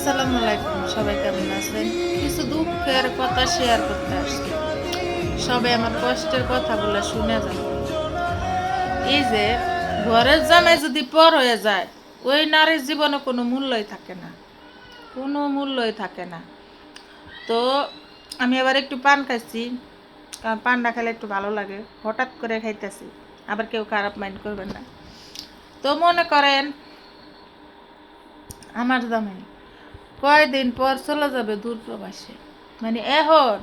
আসসালামু আলাইকুম, সবাই কেমন আছেন? কিছু দুঃখের কথা শেয়ার করতে আসছি। সবাই আমার কষ্টের কথাগুলো শুনে যান। এই যে ঘরের জামাই যদি পর হয়ে যায়, ওই নারীর জীবনে কোনো মূল্যই থাকে না, কোনো মূল্যই থাকে না। তো আমি আবার একটু পান খাইছি, কারণ পানটা খেলে একটু ভালো লাগে। হঠাৎ করে খাইতেছি, আবার কেউ খারাপ মাইন্ড করবেন না। তো মনে করেন আমার জামাই কয়দিন পর চলে যাবে দূর প্রবাসে, মানে এখন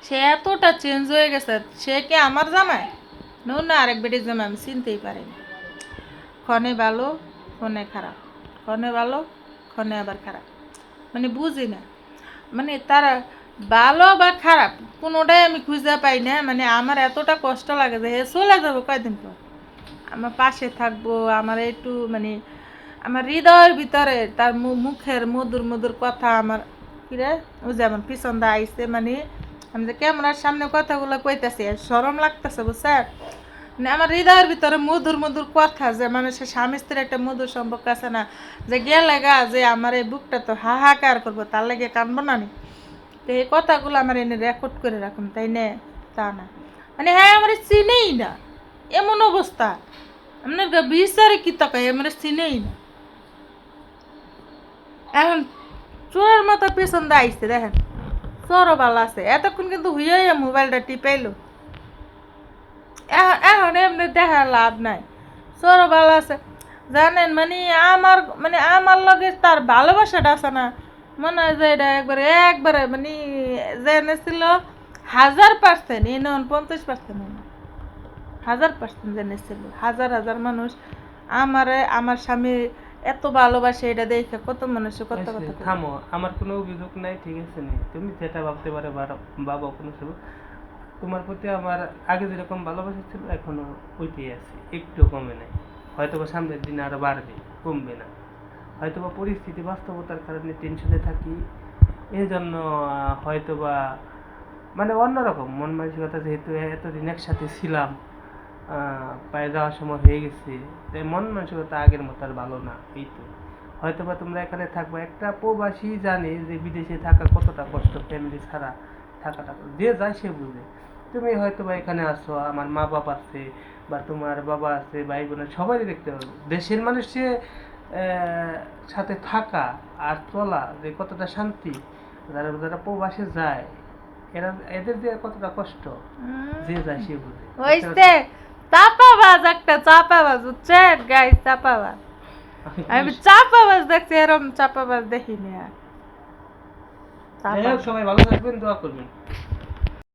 সে এতটা চেঞ্জ হয়ে গেছে। সে কি আমার জামাই? না আরেক বেটির জামাই, আমি চিনতেই পারিনি। ক্ষণে ভালো, ক্ষণে খারাপ, ক্ষণে ভালো, ক্ষণে আবার খারাপ, মানে বুঝি না। মানে তারা ভালো বা খারাপ কোনোটাই আমি খুঁজে পাই না। মানে আমার এতটা কষ্ট লাগে যে হে চলে যাবো কয়দিন পর, আমার পাশে থাকবো, আমার একটু মানে আমার হৃদয়ের ভিতরে তার মুখের মধুর মধুর কথা আমার কিরে ওই যে আমার পিছন দা আইসে, মানে আমি যে ক্যামেরার সামনে কথাগুলো কইতাছি শরম লাগতেছে বুঝছেন। মানে আমার হৃদয়ের ভিতরে মধুর মধুর কথা, যে মানুষের স্বামী স্ত্রীর একটা মধুর সম্পর্ক আছে না, যে গেলে গা যে আমার এই বুকটা তো হাহাকার করবো, তার লাগে কানবো না নি। তো এই কথাগুলো আমার এনে রেকর্ড করে রাখুন, তাই না? তা না, মানে হ্যাঁ আমার চিনেই না, এমন অবস্থা। আপনার বিচারে কি তাকাই আমার চিনেই না। এখন চোরের মতো পেছন দিয়ে আইসে দেখেন, চোরও ভালো আছে, এতক্ষণ কিন্তু হুইয়াই মোবাইলটা টিপাইলো। এখন এমনি দেখা লাভ নাই, চোরও ভালো আছে। জানেন মানে আমার লগে তার ভালোবাসাটা আছে না, মনে হয় যে এটা একবারে একবারে মানে জেনে ছিল 1000%, এই নন 50%, 1000% জেনেছিল। হাজার হাজার মানুষ আমার স্বামী এত ভালোবাসে, এটা দেখে কত মানুষে কত কথা কয়। থামো, আমার কোনো অভিযোগ নাই, ঠিক আছে নি? তুমি যেটা ভাবতে পারো বাবা কোনো সময় তোমার প্রতি আমার আগে যেরকম ভালোবাসা ছিল এখনো ওইটাই আছে, একটু কমে নাই। হয়তো বা সামনের দিনে আরো বাড়বে, কমবে না। হয়তো বা পরিস্থিতি বাস্তবতার কারণে টেনশনে থাকি, এই জন্য হয়তো বা মানে অন্যরকম মন মানসিকতা, যেহেতু এতদিন একসাথে ছিলাম, পায়ে যাওয়ার সময় হয়ে গেছে, তাই মন মানসিকতা আগের মতো আর ভালো না। এই তো হয়তো বা তোমরা এখানে থাকবে, একটা প্রবাসী জানে যে বিদেশে থাকা কতটা কষ্ট, ফ্যামিলি ছাড়া থাকাটা, যে যায় সে বুঝে। তুমি হয়তো বা এখানে আসো, আমার মা বাবা আছে বা তোমার বাবা আছে, ভাই বোনের সবাই দেখতে পারবে দেশের মানুষের সাথে থাকা আর চলা যে কতটা শান্তি। যারা যারা প্রবাসে যায়, এরা এদের যে কতটা কষ্ট, যে যায় সে বুঝে। হইছে চাপাবাজ, একটা চাপাবাজ বুঝছেন গাইস, চাপাবাজ। আমি চাপাবাজ দেখছি, এরম চাপাবাজ দেখিনি আর। যাই হোক, সবাই ভালো থাকবেন, দোয়া করবেন।